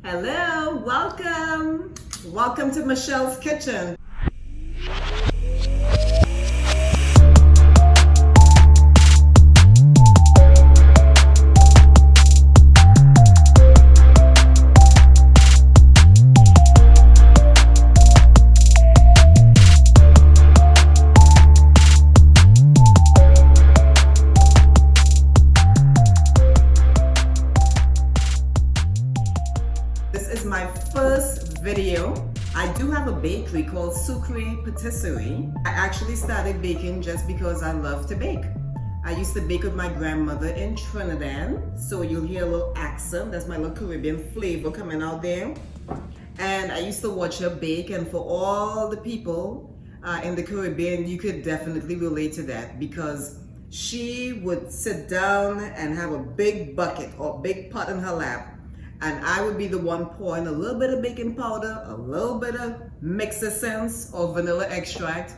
Hello, welcome. Welcome to Michelle's Kitchen. This is my first video. I do have a bakery called Sucre Patisserie. I actually started baking just because I love to bake. I used to bake with my grandmother in Trinidad, so you'll hear a little accent. That's my little Caribbean flavor coming out there. And I used to watch her bake, and for all the people in the Caribbean, you could definitely relate to that because she would sit down and have a big bucket or big pot in her lap, and I would be the one pouring a little bit of baking powder, a little bit of mix essence or vanilla extract,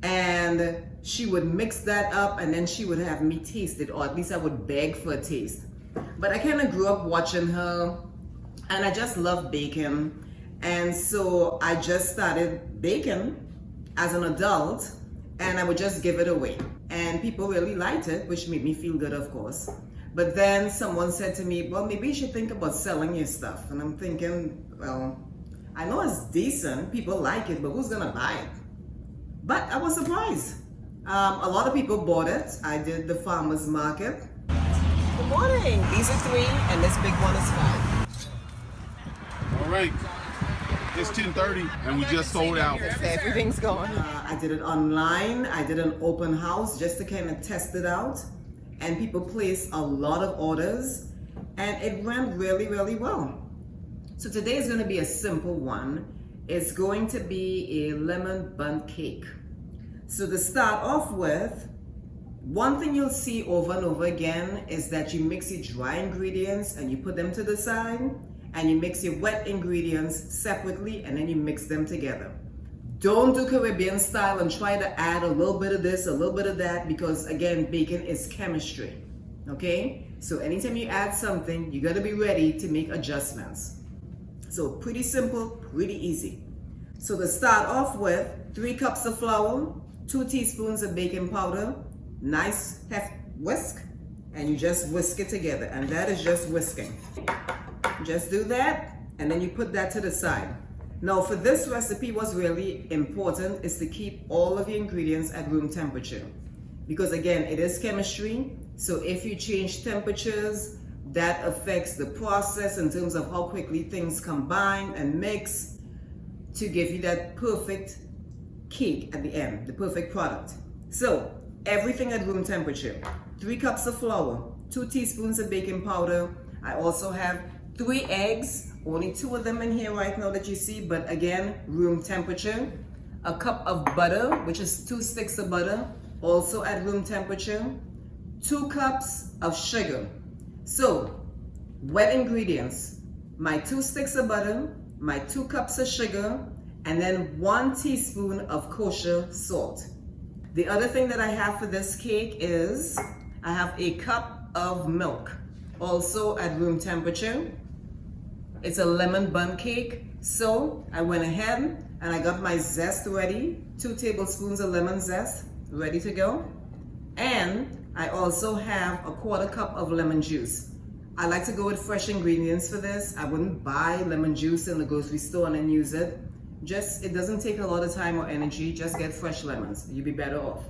and she would mix that up, and then she would have me taste it, or at least I would beg for a taste. But I kind of grew up watching her, and I just love baking, and so I just started baking as an adult, and I would just give it away, and people really liked it, which made me feel good, of course. But then someone said to me, well, maybe you should think about selling your stuff. And I'm thinking, well, I know it's decent, people like it, but who's gonna buy it? But I was surprised. A lot of people bought it. I did the farmer's market. Good morning. These are 3 and this big one is 5. All right, it's 10:30 and we just sold out. Everything's going. I did it online. I did an open house just to kind of test it out. And people placed a lot of orders and it went really, really well. So today is going to be a simple one. It's going to be a lemon bundt cake. So to start off with, one thing you'll see over and over again is that you mix your dry ingredients and you put them to the side, and you mix your wet ingredients separately and then you mix them together. Don't do Caribbean style and try to add a little bit of this, a little bit of that, because again, baking is chemistry, okay? So anytime you add something, you gotta be ready to make adjustments. So pretty simple, pretty easy. So to start off with, 3 cups of flour, 2 teaspoons of baking powder, nice whisk, and you just whisk it together, and that is just whisking. Just do that, and then you put that to the side. Now for this recipe, what's really important is to keep all of your ingredients at room temperature. Because again, it is chemistry, so if you change temperatures, that affects the process in terms of how quickly things combine and mix to give you that perfect cake at the end, the perfect product. So everything at room temperature. 3 cups of flour, 2 teaspoons of baking powder. I also have 3 eggs, only 2 of them in here right now that you see, but again, room temperature. A cup of butter, which is 2 sticks of butter, also at room temperature. 2 cups of sugar. So, wet ingredients, my 2 sticks of butter, my 2 cups of sugar, and then 1 teaspoon of kosher salt. The other thing that I have for this cake is I have a cup of milk, also at room temperature. It's a lemon bundt cake, so I went ahead and I got my zest ready, 2 tablespoons of lemon zest ready to go. And I also have a 1/4 cup of lemon juice. I like to go with fresh ingredients for this. I wouldn't buy lemon juice in the grocery store and then use it. It doesn't take a lot of time or energy, just get fresh lemons, you'll be better off.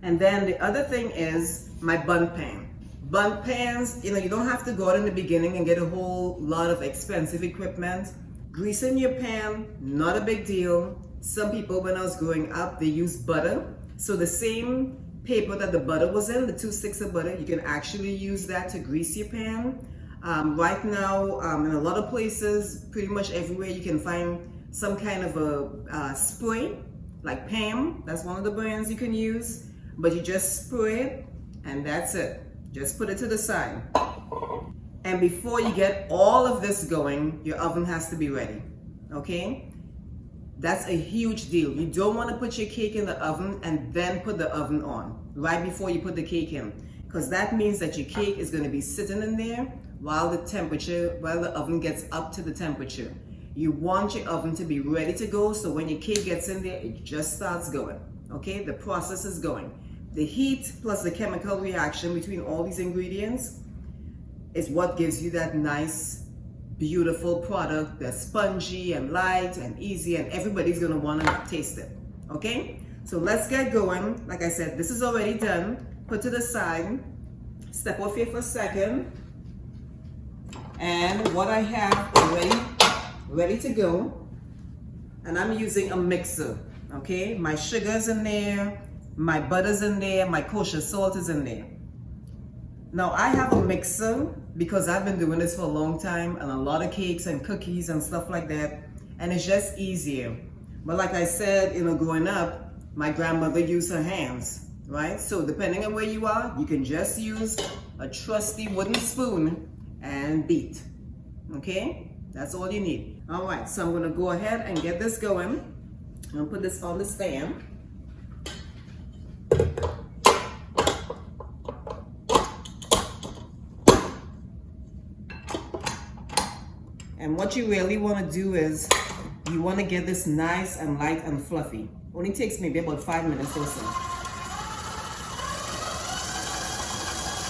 And then the other thing is my bundt pan. Bundt pans, you don't have to go out in the beginning and get a whole lot of expensive equipment. Greasing your pan, not a big deal. Some people, when I was growing up, they used butter. So the same paper that the butter was in, the 2 sticks of butter, you can actually use that to grease your pan. Right now, in a lot of places, pretty much everywhere, you can find some kind of a spray, like Pam, that's one of the brands you can use. But you just spray it, and that's it. Just put it to the side. And before you get all of this going, your oven has to be ready, okay? That's a huge deal. You don't want to put your cake in the oven and then put the oven on right before you put the cake in, because that means that your cake is going to be sitting in there while the oven gets up to the temperature. You want your oven to be ready to go, so when your cake gets in there, it just starts going. Okay, the process is going. The heat plus the chemical reaction between all these ingredients is what gives you that nice, beautiful product that's spongy and light and easy, and everybody's gonna wanna taste it. Okay, so let's get going. Like I said, this is already done. Put to the side. Step off here for a second. And what I have already ready to go, and I'm using a mixer. Okay, my sugar's in there, my butter's in there, my kosher salt is in there. Now I have a mixer because I've been doing this for a long time, and a lot of cakes and cookies and stuff like that, and it's just easier. But like I said, growing up, my grandmother used her hands, right? So depending on where you are, you can just use a trusty wooden spoon and beat. Okay, that's all you need. All right, so I'm gonna go ahead and get this going. I'm gonna put this on the stand. And what you really want to do is you want to get this nice and light and fluffy. Only takes maybe about 5 minutes or so.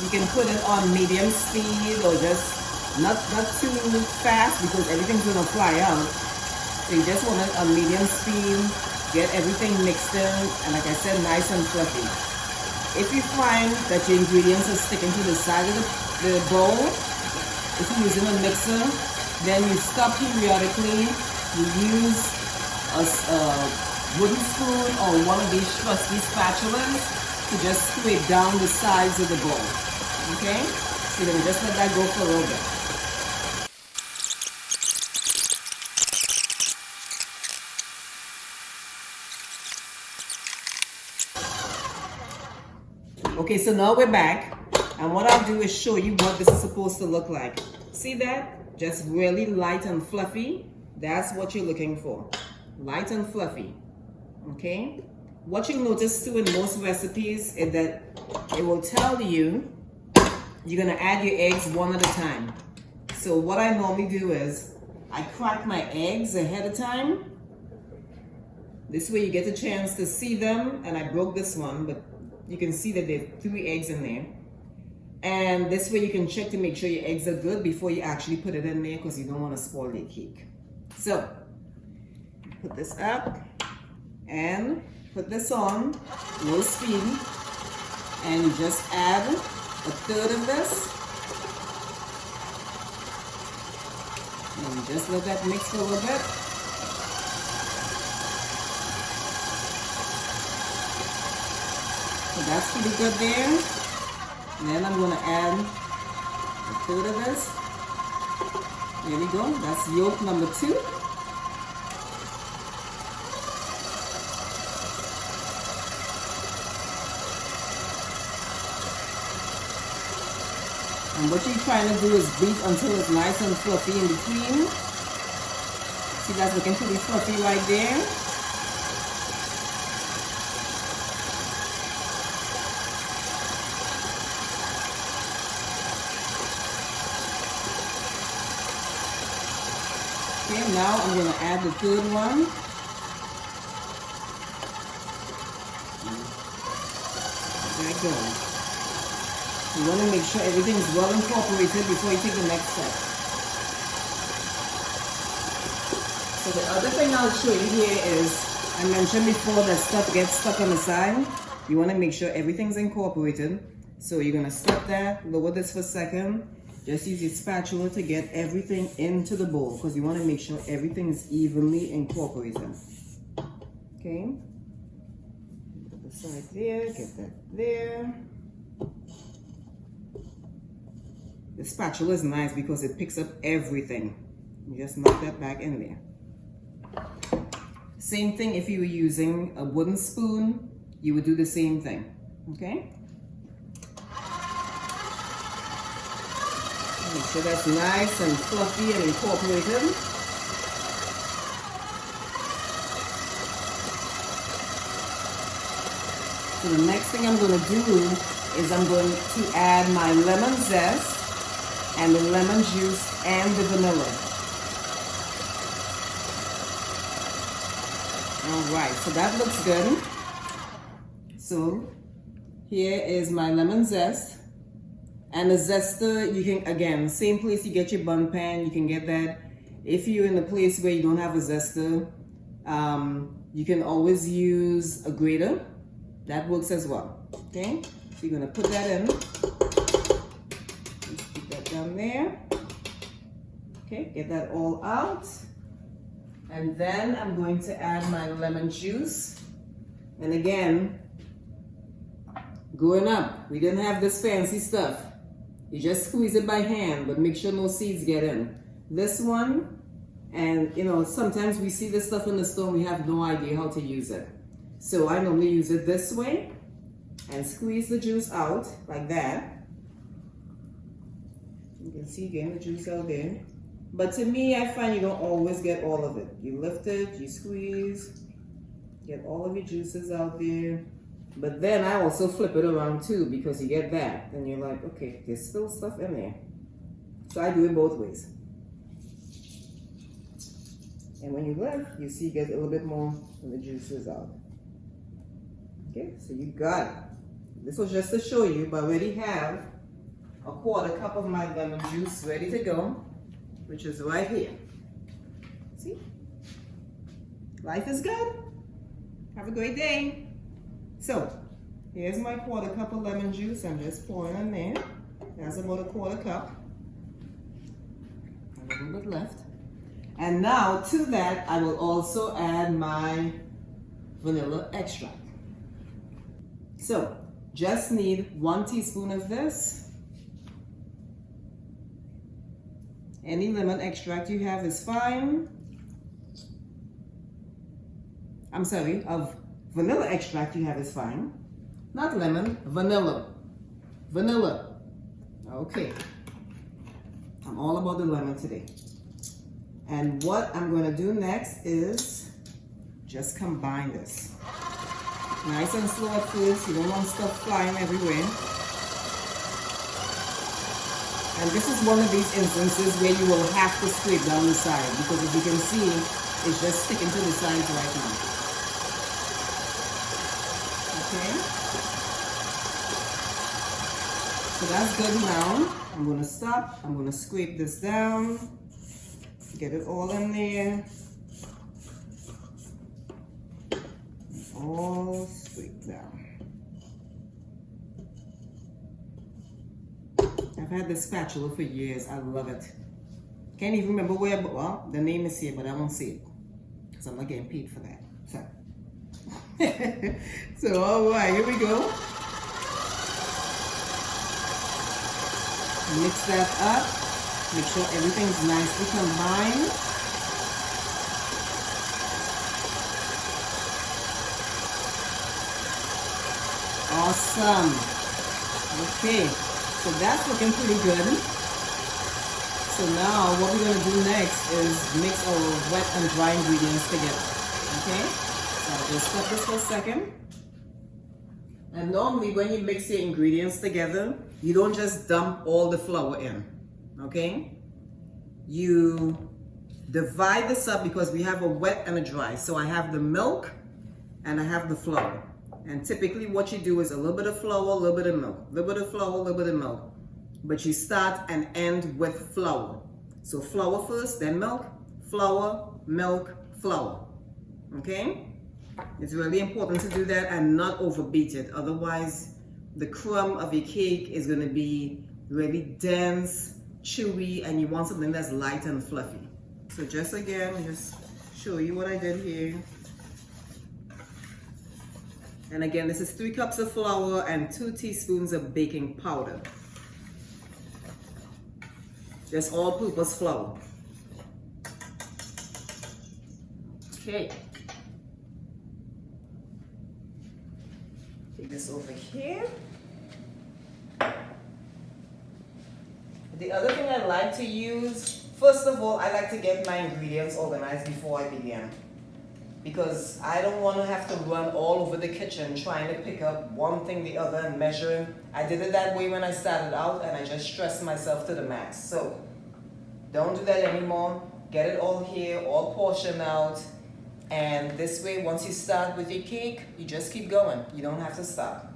You can put it on medium speed or just not too fast because everything's gonna fly out. So you just want it on medium speed, get everything mixed in, and like I said, nice and fluffy. If you find that your ingredients are sticking to the side of the bowl, if you're using a mixer, then you stop periodically. You use a wooden spoon or one of these trusty spatulas to just scrape down the sides of the bowl. Okay? So then just let that go for a little bit. Okay, so now we're back, and what I'll do is show you what this is supposed to look like. See that? Just really light and fluffy. That's what you're looking for. Light and fluffy. Okay? What you'll notice too in most recipes is that it will tell you you're gonna add your eggs one at a time. So what I normally do is I crack my eggs ahead of time. This way you get a chance to see them, and I broke this one, but you can see that there's 3 eggs in there. And this way you can check to make sure your eggs are good before you actually put it in there, because you don't want to spoil your cake. So, put this up and put this on low speed, and you just add a third of this. And just let that mix for a little bit. So that's pretty good there. And then I'm going to add a third of this. There we go. That's yolk number 2. And what you're trying to do is beat until it's nice and fluffy in between. See, that's looking pretty fluffy right there. Okay, now I'm going to add the third one. There it goes. You want to make sure everything is well incorporated before you take the next step. So the other thing I'll show you here is, I mentioned before that stuff gets stuck on the side. You want to make sure everything's incorporated. So you're going to stop that, lower this for a second. Just use your spatula to get everything into the bowl, because you want to make sure everything is evenly incorporated. Okay. Put the side there, get that there. The spatula is nice because it picks up everything. You just knock that back in there. Same thing if you were using a wooden spoon, you would do the same thing. Okay? Make sure that's nice and fluffy and incorporated. So the next thing I'm going to do is I'm going to add my lemon zest. and the lemon juice and the vanilla. All right, so that looks good. So here is my lemon zest. And the zester, you can, again, same place you get your bun pan, you can get that. If you're in a place where you don't have a zester, you can always use a grater. That works as well, okay? So you're gonna put that in. Just put that down there. Okay, get that all out. And then I'm going to add my lemon juice. And again, growing up, we didn't have this fancy stuff. You just squeeze it by hand, but make sure no seeds get in. This one, and you know, sometimes we see this stuff in the store, we have no idea how to use it. So I normally use it this way and squeeze the juice out like that. You can see getting the juice out there. But to me, I find you don't always get all of it. You lift it, you squeeze, get all of your juices out there. But then I also flip it around too, because you get that. And you're like, okay, there's still stuff in there. So I do it both ways. And when you lift, you see you get a little bit more of the juices out. Okay, so you got it. This was just to show you, but I already have a 1/4 cup of my lemon juice ready to go, which is right here. See? Life is good. Have a great day. So, here's my 1/4 cup of lemon juice. I'm just pouring in there. That's about a 1/4 cup. A little bit left. And now to that, I will also add my vanilla extract. So, just need 1 teaspoon of this. Any lemon extract you have is fine. I'm sorry, of vanilla extract you have is fine. Not lemon, vanilla. Vanilla. Okay. I'm all about the lemon today. And what I'm going to do next is just combine this. Nice and slow at first. You don't want stuff flying everywhere. And this is one of these instances where you will have to scrape down the side, because as you can see, it's just sticking to the sides right now. Okay? So that's good now. I'm going to stop. I'm going to scrape this down. Get it all in there. All scraped down. I've had this spatula for years. I love it. Can't even remember where, but well, the name is here, but I won't say it because I'm not getting paid for that. So, all right, here we go. Mix that up. Make sure everything's nicely combined. Awesome. Okay, so that's looking pretty good. So now what we're going to do next is mix our wet and dry ingredients together. Okay, so I'll just stop this for a second. And normally when you mix your ingredients together, you don't just dump all the flour in. Okay, you divide this up because we have a wet and a dry. So I have the milk and I have the flour. And typically what you do is a little bit of flour, a little bit of milk, a little bit of flour, a little bit of milk. But you start and end with flour. So flour first, then milk, flour, milk, flour. Okay? It's really important to do that and not overbeat it. Otherwise, the crumb of your cake is going to be really dense, chewy, and you want something that's light and fluffy. So just again, just show you what I did here. And again, this is 3 cups of flour and 2 teaspoons of baking powder. Just all-purpose flour. Okay. Take this over here. The other thing I like to use, first of all, I like to get my ingredients organized before I begin. because I don't want to have to run all over the kitchen trying to pick up one thing, the other, and measuring. I did it that way when I started out, and I just stressed myself to the max. So don't do that anymore. Get it all here, all portioned out. And this way, once you start with your cake, you just keep going. You don't have to stop.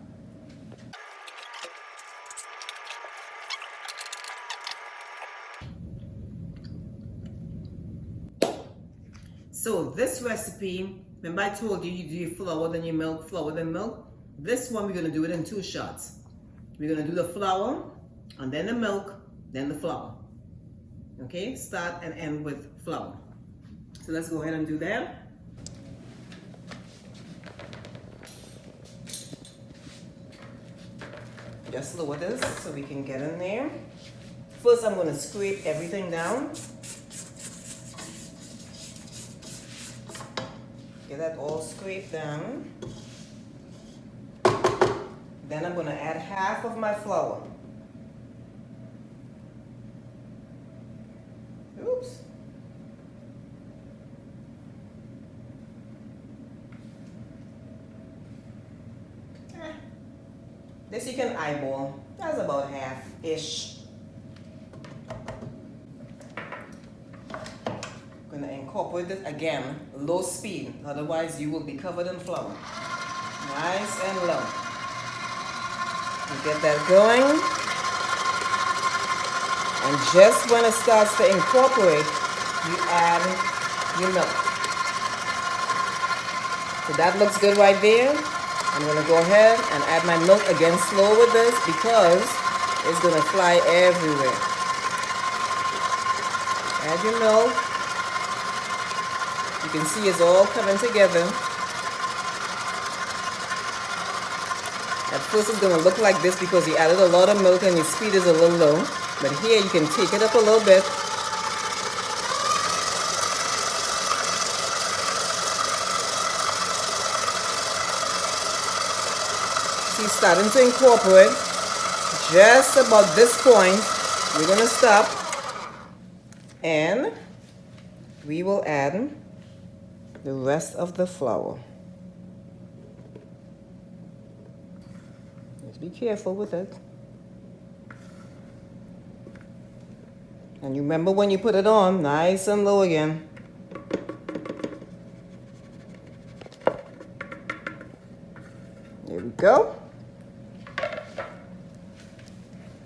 So this recipe, remember I told you, you do your flour, then your milk, flour, then milk. This one, we're gonna do it in 2 shots. We're gonna do the flour, and then the milk, then the flour. Okay, start and end with flour. So let's go ahead and do that. Just lower this so we can get in there. First, I'm gonna scrape everything down. Get that all scraped down. Then I'm gonna add half of my flour. Oops. This you can eyeball. That's about half-ish. Gonna incorporate it again, low speed, otherwise you will be covered in flour. Nice and low. You get that going. And just when it starts to incorporate, you add your milk. So that looks good right there. I'm gonna go ahead and add my milk again slow with this because it's gonna fly everywhere. Add your milk. You can see it's all coming together. At first it's gonna look like this because you added a lot of milk and your speed is a little low. But here you can take it up a little bit. See, starting to incorporate. Just about this point, we're gonna stop. And we will add the rest of the flour. Just be careful with it. And you remember when you put it on, nice and low again. There we go.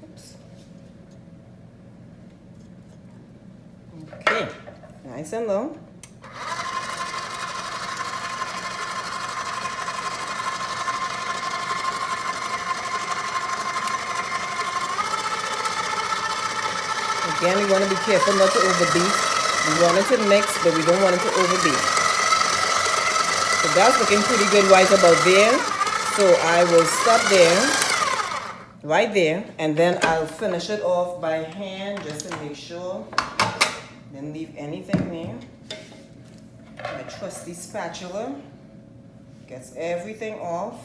Oops. Okay, nice and low. Again, we want to be careful not to overbeat. We want it to mix, but we don't want it to overbeat. So that's looking pretty good right about there. So I will stop there, right there, and then I'll finish it off by hand just to make sure. Didn't leave anything there. My trusty spatula gets everything off.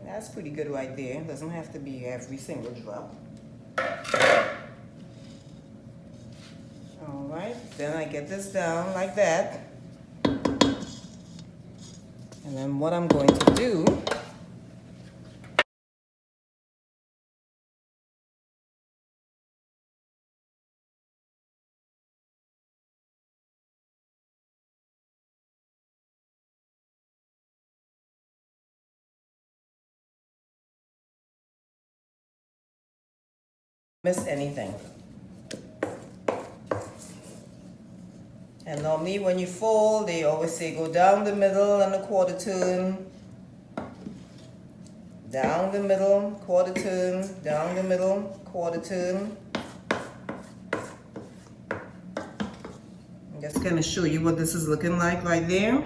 That's pretty good right there. Doesn't have to be every single drop. All right, then I get this down like that. And then what I'm going to do, miss anything. And normally when you fold, they always say go down the middle and a quarter turn. Down the middle, quarter turn, down the middle, quarter turn. I'm just gonna show you what this is looking like right there.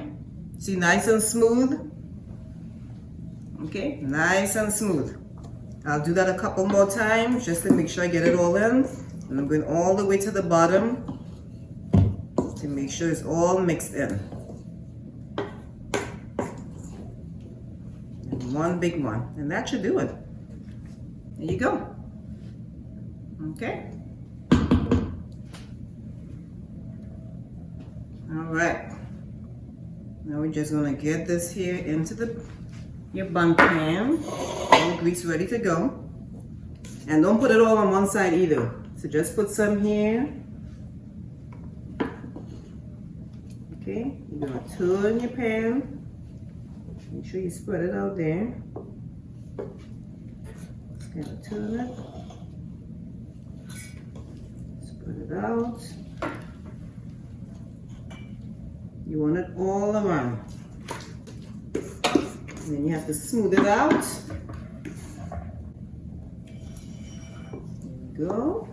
See, nice and smooth. Okay, nice and smooth. I'll do that a couple more times just to make sure I get it all in. And I'm going all the way to the bottom to make sure it's all mixed in. And one big one, and that should do it. There you go. Okay. All right. Now we're just gonna get this here into your bun pan. All grease ready to go. And don't put it all on one side either. So just put some here. Okay, you're gonna turn your pan. Make sure you spread it out there. Gonna turn it. Spread it out. You want it all around. And then you have to smooth it out. There you go.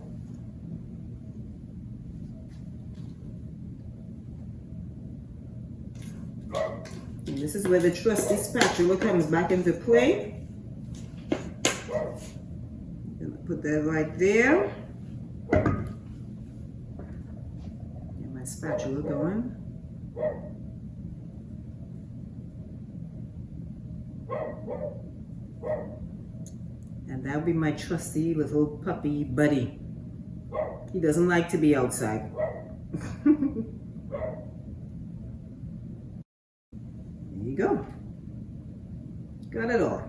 And this is where the trusty spatula comes back into play. Gonna put that right there. Get my spatula going. And that'll be my trusty little puppy buddy. He doesn't like to be outside. There you go. Got it all.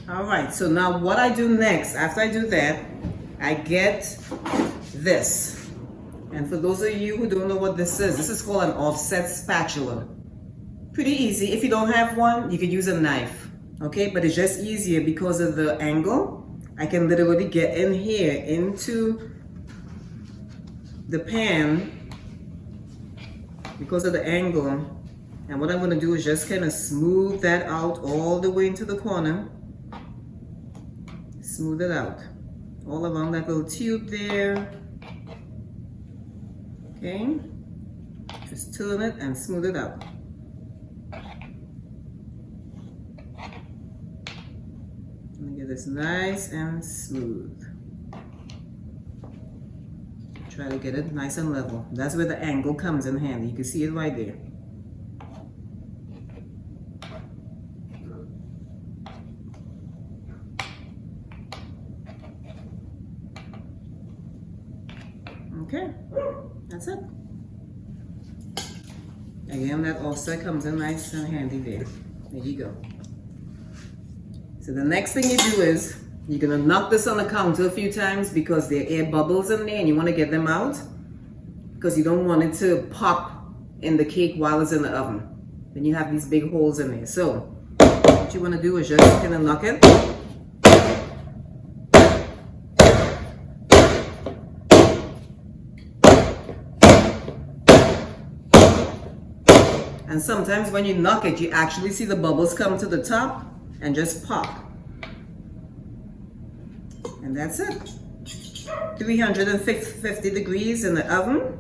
All right, so now what I do next, after I do that, I get this. And for those of you who don't know what this is called an offset spatula. Pretty easy. If you don't have one, you could use a knife, okay? But it's just easier because of the angle. I can literally get in here into the pan because of the angle. And what I'm gonna do is just kind of smooth that out all the way into the corner. Smooth it out all around that little tube there. Okay, just turn it and smooth it out. Let me get this nice and smooth. Try to get it nice and level. That's where the angle comes in handy. You can see it right there. Okay, that's it. Again, that offset comes in nice and handy there. There you go. So the next thing you do is, you're gonna knock this on the counter a few times because there are air bubbles in there and you wanna get them out because you don't want it to pop in the cake while it's in the oven. Then you have these big holes in there. So what you wanna do is just kind of knock it. And sometimes when you knock it, you actually see the bubbles come to the top and just pop. And that's it. 350 degrees in the oven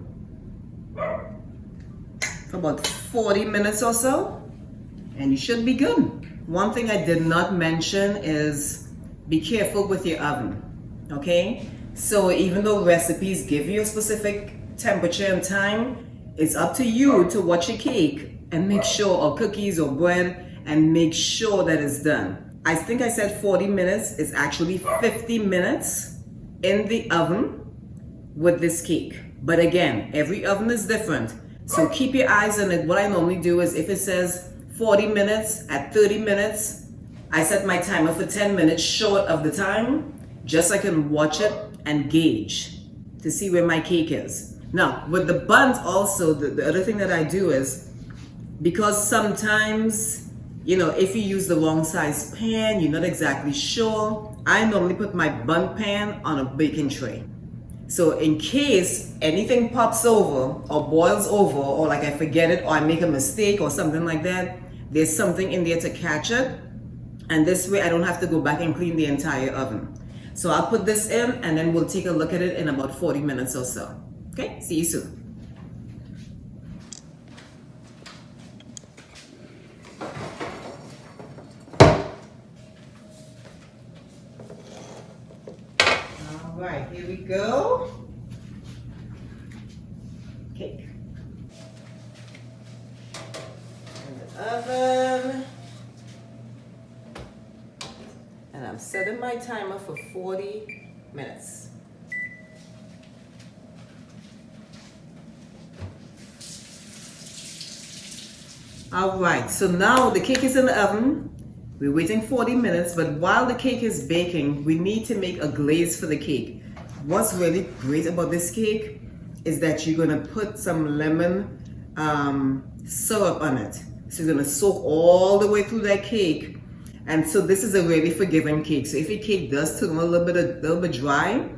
for about 40 minutes or so. And you should be good. One thing I did not mention is be careful with your oven, okay? So even though recipes give you a specific temperature and time, it's up to you to watch your cake and make sure, or cookies or bread, and make sure that it's done. I think I said 40 minutes. It's actually 50 minutes in the oven with this cake. But again, every oven is different. So keep your eyes on it. What I normally do is if it says 40 minutes, at 30 minutes, I set my timer for 10 minutes short of the time, just so I can watch it and gauge to see where my cake is. Now, with the buns also, the other thing that I do is, because sometimes, you know, if you use the wrong size pan, you're not exactly sure, I normally put my bun pan on a baking tray. So in case anything pops over or boils over, or like I forget it, or I make a mistake or something like that, there's something in there to catch it. And this way I don't have to go back and clean the entire oven. So I'll put this in and then we'll take a look at it in about 40 minutes or so. Okay, see you soon. All right, here we go. Cake. oven. And I'm setting my timer for 40 minutes. All right, so now the cake is in the oven. We're waiting 40 minutes, but while the cake is baking, we need to make a glaze for the cake. What's really great about this cake is that you're gonna put some lemon syrup on it. So you're gonna soak all the way through that cake. And so this is a really forgiving cake. So if your cake does turn a little bit dry,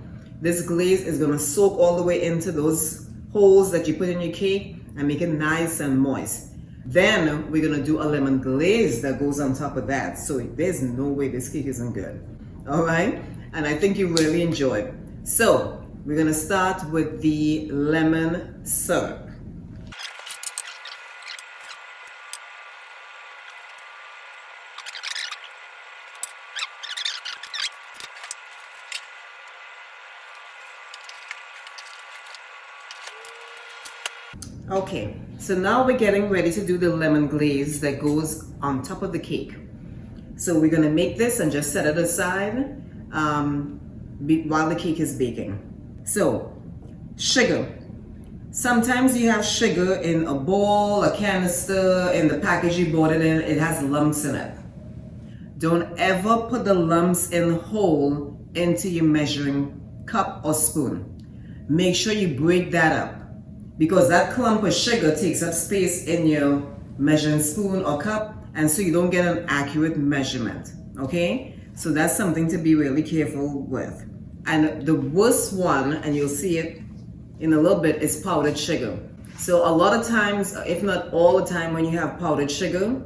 this glaze is gonna soak all the way into those holes that you put in your cake and make it nice and moist. Then we're gonna do a lemon glaze that goes on top of that. So there's no way this cake isn't good. All right? And I think you really enjoy it. So we're gonna start with the lemon syrup. Okay, so now we're getting ready to do the lemon glaze that goes on top of the cake. So we're gonna make this and just set it aside while the cake is baking. So, sugar. Sometimes you have sugar in a bowl, a canister, in the package you bought it in, it has lumps in it. Don't ever put the lumps in whole into your measuring cup or spoon. Make sure you break that up, because that clump of sugar takes up space in your measuring spoon or cup, and so you don't get an accurate measurement, okay? So that's something to be really careful with. And the worst one, and you'll see it in a little bit, is powdered sugar. So a lot of times, if not all the time, when you have powdered sugar,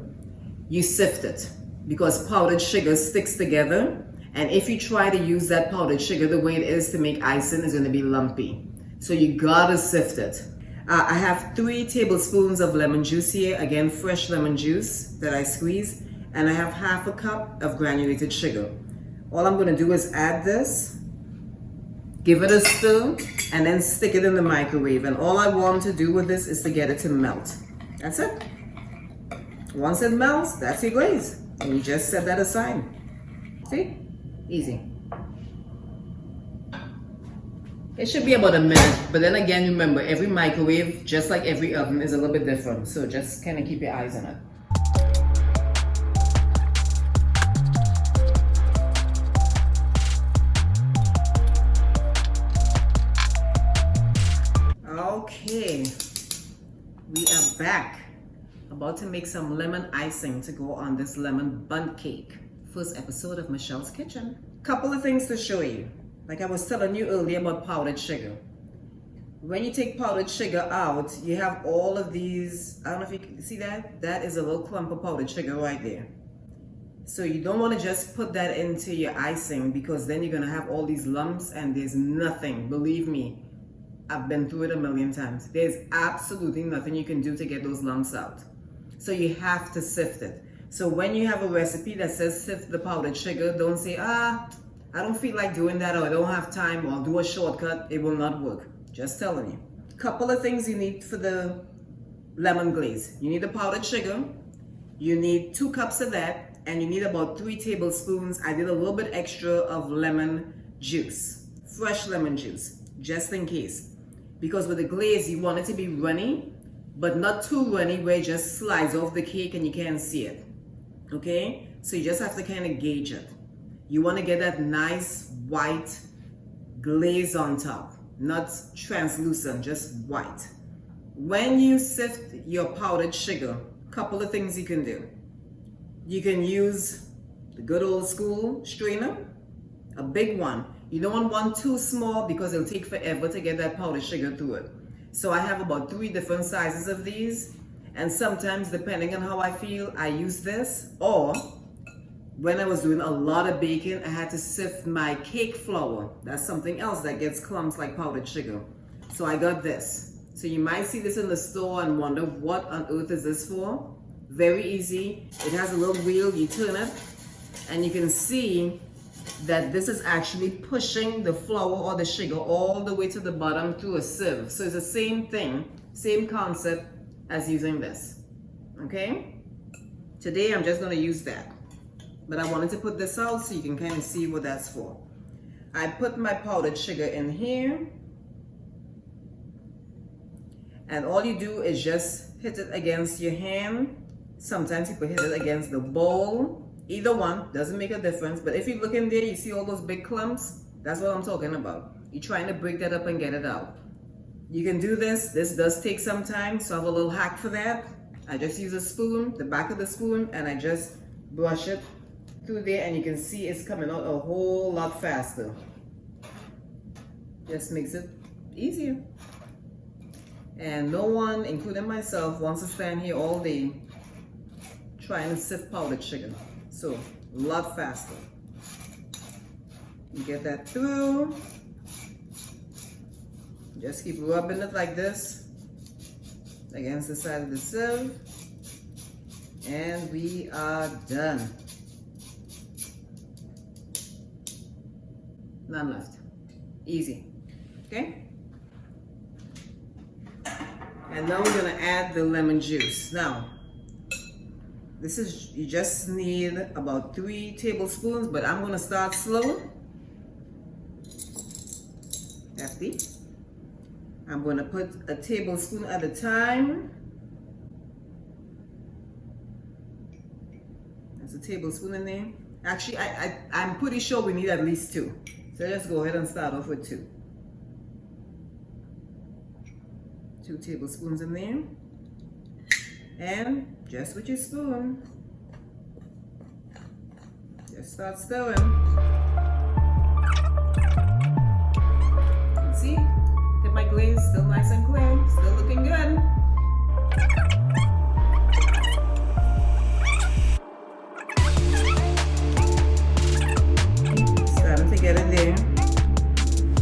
you sift it, because powdered sugar sticks together, and if you try to use that powdered sugar the way it is to make icing, it's gonna be lumpy. So you gotta sift it. I have 3 tablespoons of lemon juice here, again fresh lemon juice that I squeeze, and I have half a cup of granulated sugar. All I'm gonna do is add this, give it a stir, and then stick it in the microwave. And all I want to do with this is to get it to melt. That's it. Once it melts, that's your glaze. And you just set that aside. See? Easy. It should be about a minute, but then again, remember, every microwave, just like every oven, is a little bit different. So just kind of keep your eyes on it. Okay, we are back. About to make some lemon icing to go on this lemon bundt cake. First episode of Michelle's Kitchen. Couple of things to show you. Like I was telling you earlier about powdered sugar. When you take powdered sugar out, you have all of these, I don't know if you can see that? That is a little clump of powdered sugar right there. So you don't want to just put that into your icing, because then you're going to have all these lumps and there's nothing. Believe me, I've been through it a million times. There's absolutely nothing you can do to get those lumps out. So you have to sift it. So when you have a recipe that says sift the powdered sugar, don't say, I don't feel like doing that, or I don't have time, or I'll do a shortcut. It will not work. Just telling you. Couple of things you need for the lemon glaze. You need the powdered sugar. You need 2 cups of that, and you need about 3 tablespoons. I did a little bit extra of lemon juice, fresh lemon juice, just in case. Because with the glaze, you want it to be runny, but not too runny where it just slides off the cake and you can't see it. Okay? So you just have to kind of gauge it. You want to get that nice white glaze on top, not translucent, just white. When you sift your powdered sugar, couple of things you can do. You can use the good old school strainer, a big one. You don't want one too small because it'll take forever to get that powdered sugar through it. So I have about 3 different sizes of these, and sometimes depending on how I feel, I use this, or when I was doing a lot of baking, I had to sift my cake flour. That's something else that gets clumps like powdered sugar. So I got this. So you might see this in the store and wonder, what on earth is this for? Very easy. It has a little wheel, you turn it, and you can see that this is actually pushing the flour or the sugar all the way to the bottom through a sieve. So it's the same thing, same concept as using this. Okay? Today I'm just going to use that. But I wanted to put this out so you can kind of see what that's for. I put my powdered sugar in here. And all you do is just hit it against your hand. Sometimes people hit it against the bowl. Either one, doesn't make a difference. But if you look in there, you see all those big clumps? That's what I'm talking about. You're trying to break that up and get it out. You can do this. This does take some time, so I have a little hack for that. I just use a spoon, the back of the spoon, and I just brush it through there, and you can see it's coming out a whole lot faster. Just makes it easier. And no one, including myself, wants to stand here all day trying to sift powdered sugar. So, a lot faster. You get that through. Just keep rubbing it like this against the side of the sieve. And we are done. None left. Easy. Okay? And now we're gonna add the lemon juice. Now, this is, you just need about 3 tablespoons, but I'm gonna start slow. Hefty. I'm gonna put a tablespoon at a time. There's a tablespoon in there. Actually, I'm pretty sure we need at least 2. So let's go ahead and start off with 2. 2 tablespoons in there. And just with your spoon, just start stirring. You see, get my glaze still nice and clear, still looking good. Starting to get in there,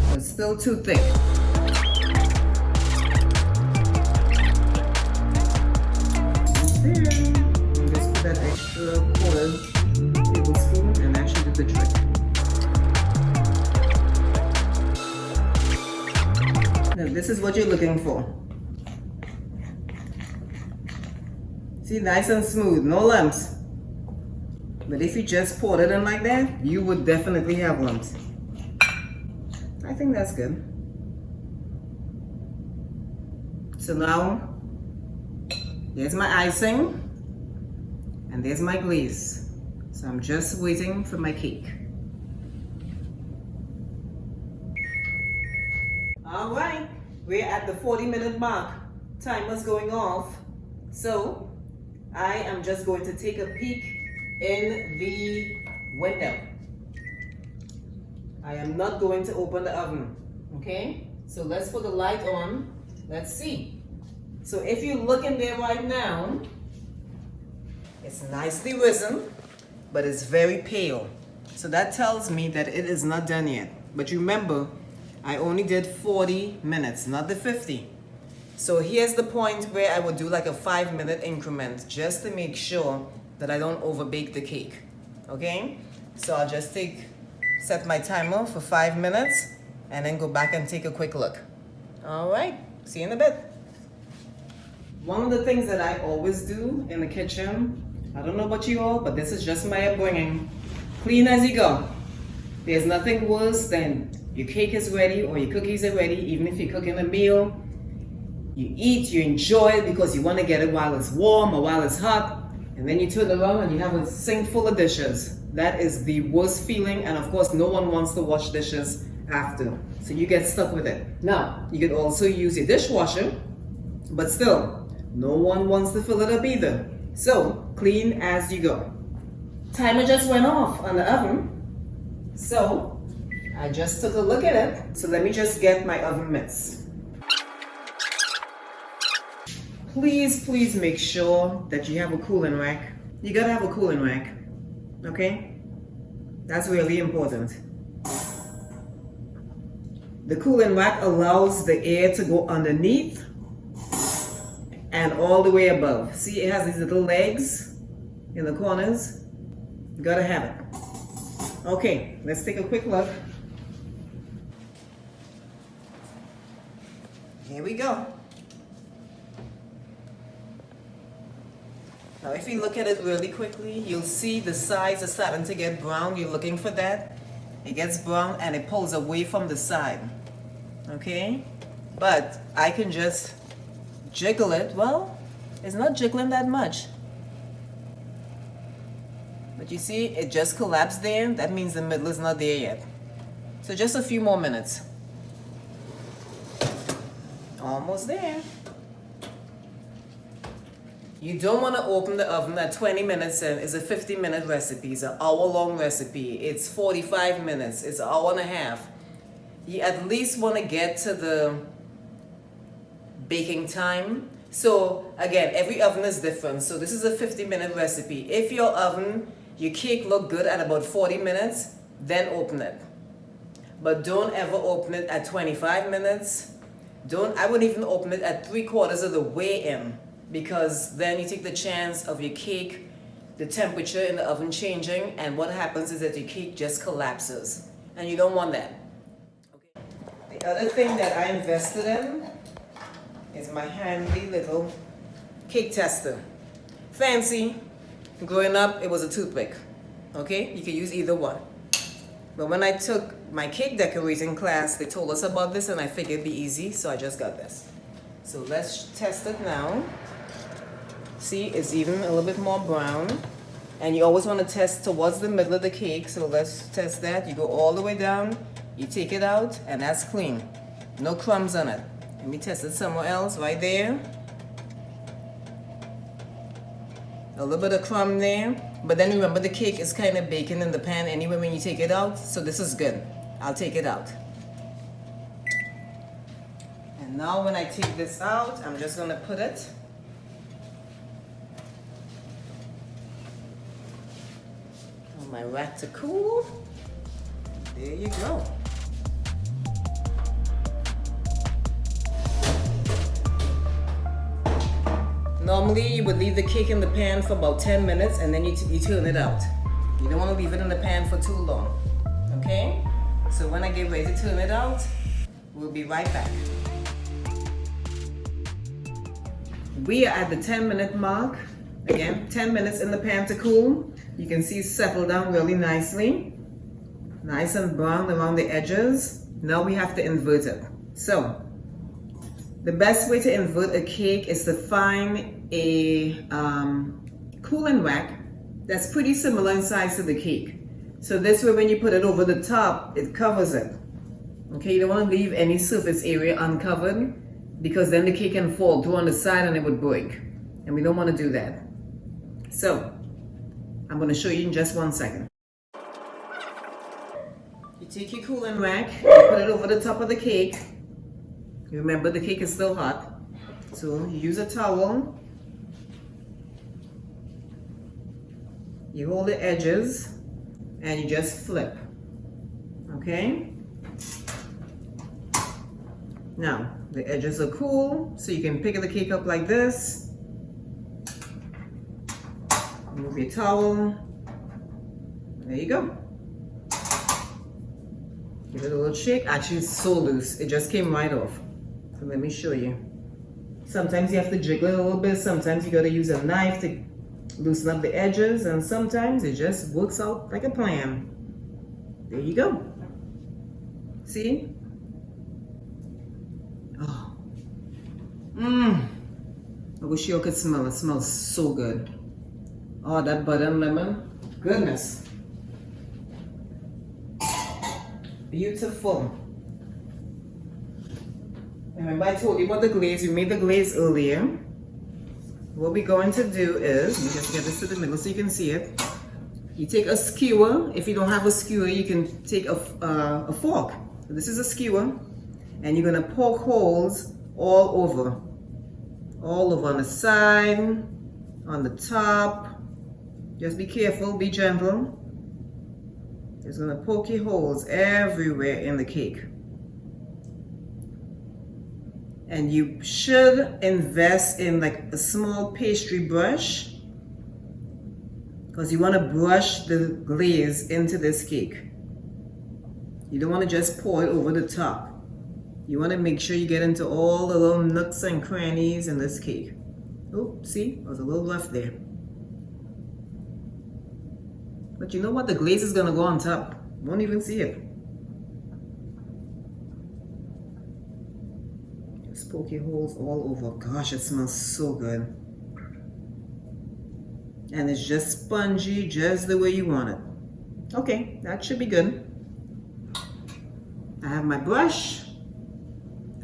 but still too thick. That extra quarter tablespoon and that should do the trick. Now this is what you're looking for. See, nice and smooth, no lumps. But if you just poured it in like that, you would definitely have lumps. I think that's good. So now, there's my icing. And there's my glaze. So I'm just waiting for my cake. All right, we're at the 40-minute mark. Timer's going off. So I am just going to take a peek in the window. I am not going to open the oven, okay? So let's put the light on. Let's see. So if you look in there right now, it's nicely risen, but it's very pale. So that tells me that it is not done yet. But remember, I only did 40 minutes, not the 50. So here's the point where I would do like a 5-minute increment just to make sure that I don't overbake the cake, okay? So I'll just set my timer for 5 minutes and then go back and take a quick look. All right, see you in a bit. One of the things that I always do in the kitchen, I don't know about you all, but this is just my upbringing. Clean as you go. There's nothing worse than your cake is ready or your cookies are ready, even if you're cooking a meal. You eat, you enjoy it because you want to get it while it's warm or while it's hot, and then you turn around and you have a sink full of dishes. That is the worst feeling, and of course no one wants to wash dishes after. So you get stuck with it. Now, you could also use your dishwasher, but still, no one wants to fill it up either. So, clean as you go. Timer just went off on the oven. So, I just took a look at it. So let me just get my oven mitts. Please, please make sure that you have a cooling rack. You gotta have a cooling rack, okay? That's really important. The cooling rack allows the air to go underneath and all the way above. See, it has these little legs in the corners. You gotta have it. Okay, let's take a quick look. Here we go. Now if you look at it really quickly, you'll see the sides are starting to get brown. You're looking for that. It gets brown and it pulls away from the side. Okay? But I can just jiggle it. Well, it's not jiggling that much. But you see, it just collapsed there. That means the middle is not there yet. So just a few more minutes. Almost there. You don't want to open the oven at 20 minutes in. It's a 50-minute recipe. It's an hour-long recipe. It's 45 minutes. It's an hour and a half. You at least want to get to the baking time. So again, every oven is different. So this is a 50-minute recipe. If your cake look good at about 40 minutes, then open it. But don't ever open it at 25 minutes. I wouldn't even open it at 3/4 of the way in, because then you take the chance of your cake, the temperature in the oven changing, and what happens is that your cake just collapses. And you don't want that. Okay. The other thing that I invested in is my handy little cake tester. Fancy. Growing up, it was a toothpick. Okay? You can use either one. But when I took my cake decorating class, they told us about this and I figured it'd be easy, so I just got this. So let's test it now. See, it's even a little bit more brown. And you always want to test towards the middle of the cake, so let's test that. You go all the way down, you take it out, and that's clean. No crumbs on it. Let me test it somewhere else, right there. A little bit of crumb there, but then remember the cake is kind of baking in the pan anyway when you take it out, so this is good. I'll take it out. And now when I take this out, I'm just going to put it on my rack to cool. There you go. Normally you would leave the cake in the pan for about 10 minutes and then you turn it out. You don't want to leave it in the pan for too long. Okay? So when I get ready to turn it out, we'll be right back. We are at the 10-minute mark. Again, 10 minutes in the pan to cool. You can see it's settled down really nicely. Nice and brown around the edges. Now we have to invert it. So, the best way to invert a cake is to find a cooling rack that's pretty similar in size to the cake. So this way when you put it over the top, it covers it. Okay, you don't want to leave any surface area uncovered because then the cake can fall through on the side and it would break. And we don't want to do that. So, I'm going to show you in just 1 second. You take your cooling rack, you put it over the top of the cake. Remember, the cake is still hot. So you use a towel. You hold the edges and you just flip. Okay? Now, the edges are cool, so you can pick the cake up like this. Move your towel. There you go. Give it a little shake. Actually, it's so loose. It just came right off. So let me show you. Sometimes you have to jiggle it a little bit. Sometimes you gotta use a knife to loosen up the edges. And sometimes it just works out like a plan. There you go. See? Oh. I wish you all could smell it. It smells so good. Oh, that butter and lemon. Goodness. Beautiful. Remember I told you about the glaze. We made the glaze earlier. What we're going to do is, let me just get this to the middle so you can see it. You take a skewer. If you don't have a skewer, you can take a fork. So this is a skewer. And you're going to poke holes all over. All over on the side, on the top. Just be careful, be gentle. Just going to poke your holes everywhere in the cake. And you should invest in like a small pastry brush because you want to brush the glaze into this cake. You don't want to just pour it over the top. You want to make sure you get into all the little nooks and crannies in this cake. Oh, see, I was a little rough there. But you know what? The glaze is gonna go on top. Won't even see it. Just poke your holes all over. Gosh, it smells so good. And it's just spongy, just the way you want it. Okay, that should be good. I have my brush.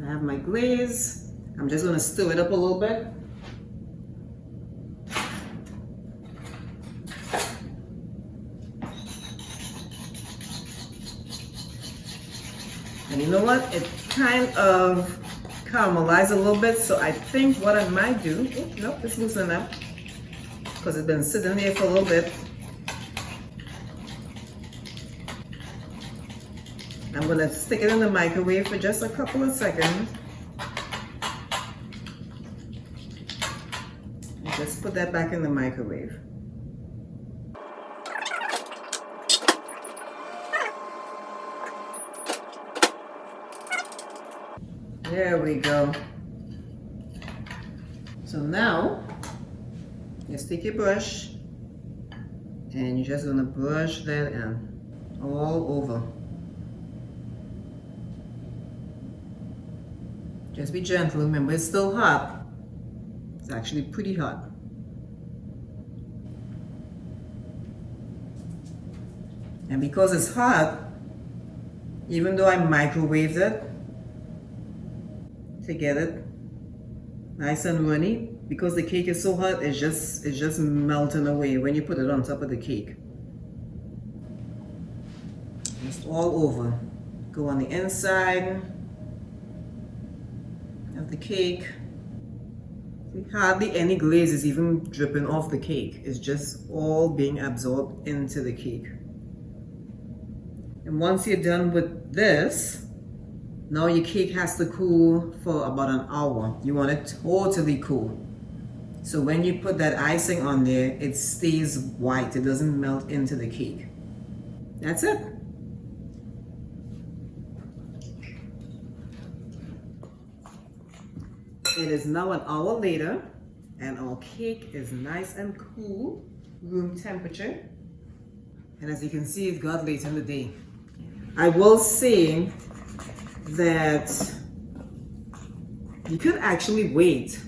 I have my glaze. I'm just gonna stir it up a little bit. And you know what? It kind of caramelized a little bit, so I think what I might do, oh, nope, it's loose enough, because it's been sitting there for a little bit. I'm gonna stick it in the microwave for just a couple of seconds. And just put that back in the microwave. There we go. So now, just take your brush and you're just gonna brush that in all over. Just be gentle, remember it's still hot. It's actually pretty hot. And because it's hot, even though I microwaved it to get it nice and runny, because the cake is so hot, it's just melting away when you put it on top of the cake. Just all over. Go on the inside of the cake. Hardly any glaze is even dripping off the cake. It's just all being absorbed into the cake. And once you're done with this, now your cake has to cool for about an hour. You want it totally cool. So when you put that icing on there, it stays white. It doesn't melt into the cake. That's it. It is now an hour later, and our cake is nice and cool, room temperature. And as you can see, it got late in the day. I will say that you could actually wait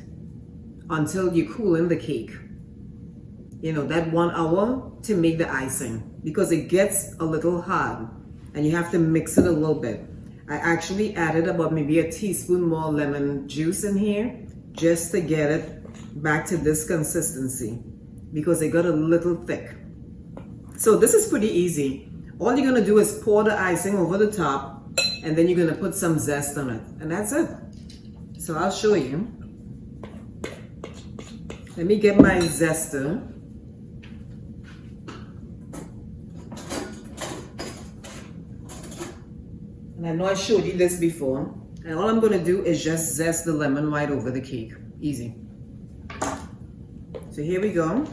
until you cool in the cake. You know, that 1 hour to make the icing, because it gets a little hard and you have to mix it a little bit. I actually added about maybe a teaspoon more lemon juice in here just to get it back to this consistency, because it got a little thick. So this is pretty easy. All you're gonna do is pour the icing over the top, and then you're gonna put some zest on it, and that's it. So I'll show you. Let me get my zester. And I know I showed you this before. And all I'm gonna do is just zest the lemon right over the cake. Easy. So here we go.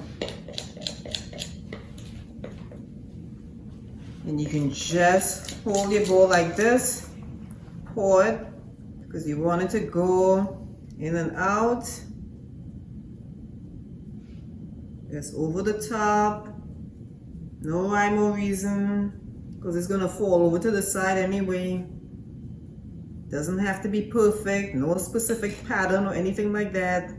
And you can just hold your bowl like this, pour it, because you want it to go in and out. Just over the top. No rhyme or reason, because it's gonna fall over to the side anyway. Doesn't have to be perfect, no specific pattern or anything like that.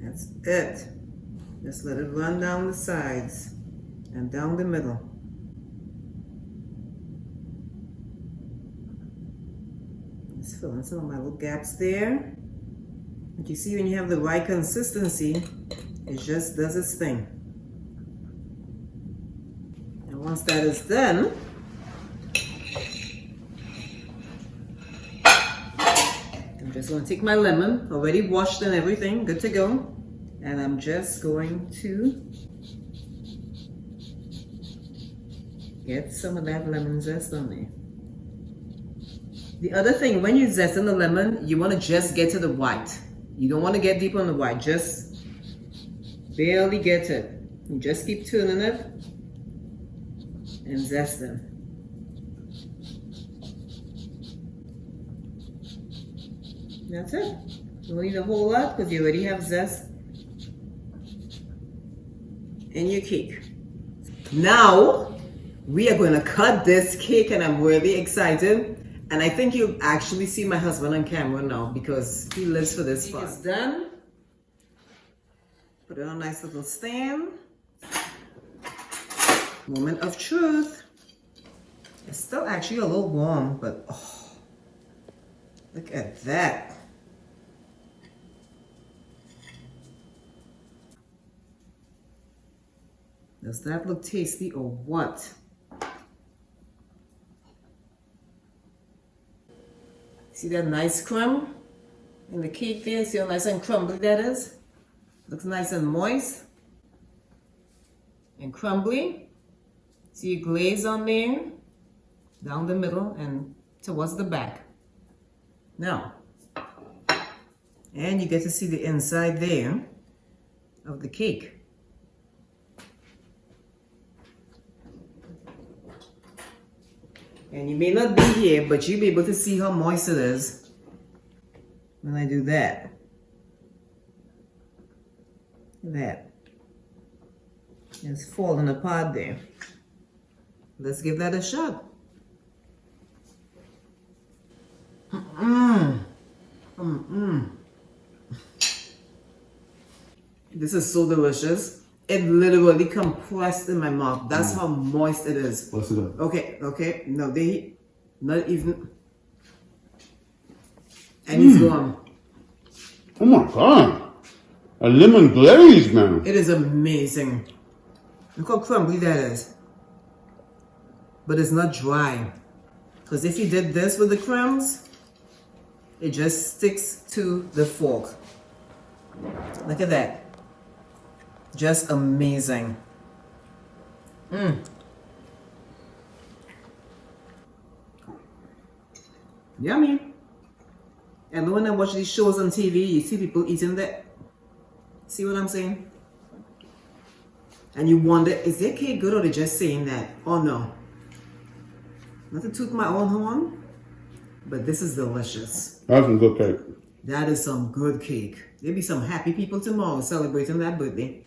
That's it. Just let it run down the sides and down the middle. Just fill in some of my little gaps there. But you see, when you have the right consistency, it just does its thing. And once that is done, I'm just going to take my lemon, already washed and everything, good to go. And I'm just going to get some of that lemon zest on there. The other thing, when you zest in the lemon, you want to just get to the white. You don't want to get deep on the white, just barely get it. You just keep turning it and zesting. That's it. You don't need a whole lot because you already have zest in your cake. Now, we are going to cut this cake and I'm really excited. And I think you'll actually see my husband on camera now because he lives for this part. It's done. Put it on a nice little stand. Moment of truth. It's still actually a little warm, but oh, look at that. Does that look tasty or what? See that nice crumb in the cake there? See how nice and crumbly that is? Looks nice and moist and crumbly. See a glaze on there, down the middle and towards the back. Now, and you get to see the inside there of the cake. And you may not be here, but you'll be able to see how moist it is when I do that. Look at that. It's falling apart there. Let's give that a shot. This is so delicious. It literally compressed in my mouth. That's how moist it is. What's it up? Okay. No, they not even. And it's gone. Oh my God. A lemon glaze, man. It is amazing. Look how crumbly that is. But it's not dry. Because if you did this with the crumbs, it just sticks to the fork. Look at that. Just amazing. Yummy. And when I watch these shows on TV, you see people eating that. See what I'm saying? And you wonder, is their cake good or they just saying that? Oh no. Not to toot my own horn, but this is delicious. That's some good cake. That is some good cake. There'll be some happy people tomorrow celebrating that birthday.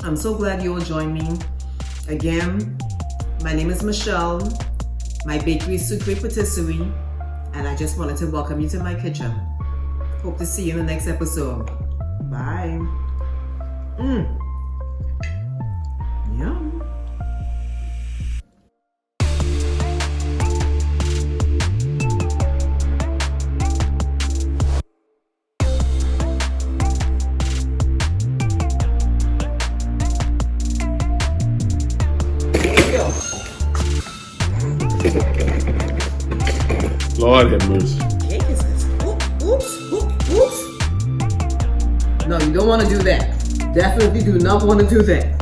I'm so glad you all joined me. Again, my name is Michelle. My bakery is Sucre Patisserie, and I just wanted to welcome you to my kitchen. Hope to see you in the next episode. Bye. Yum. Lord have mercy. Cake is this? Oops. No, you don't want to do that. Definitely do not want to do that.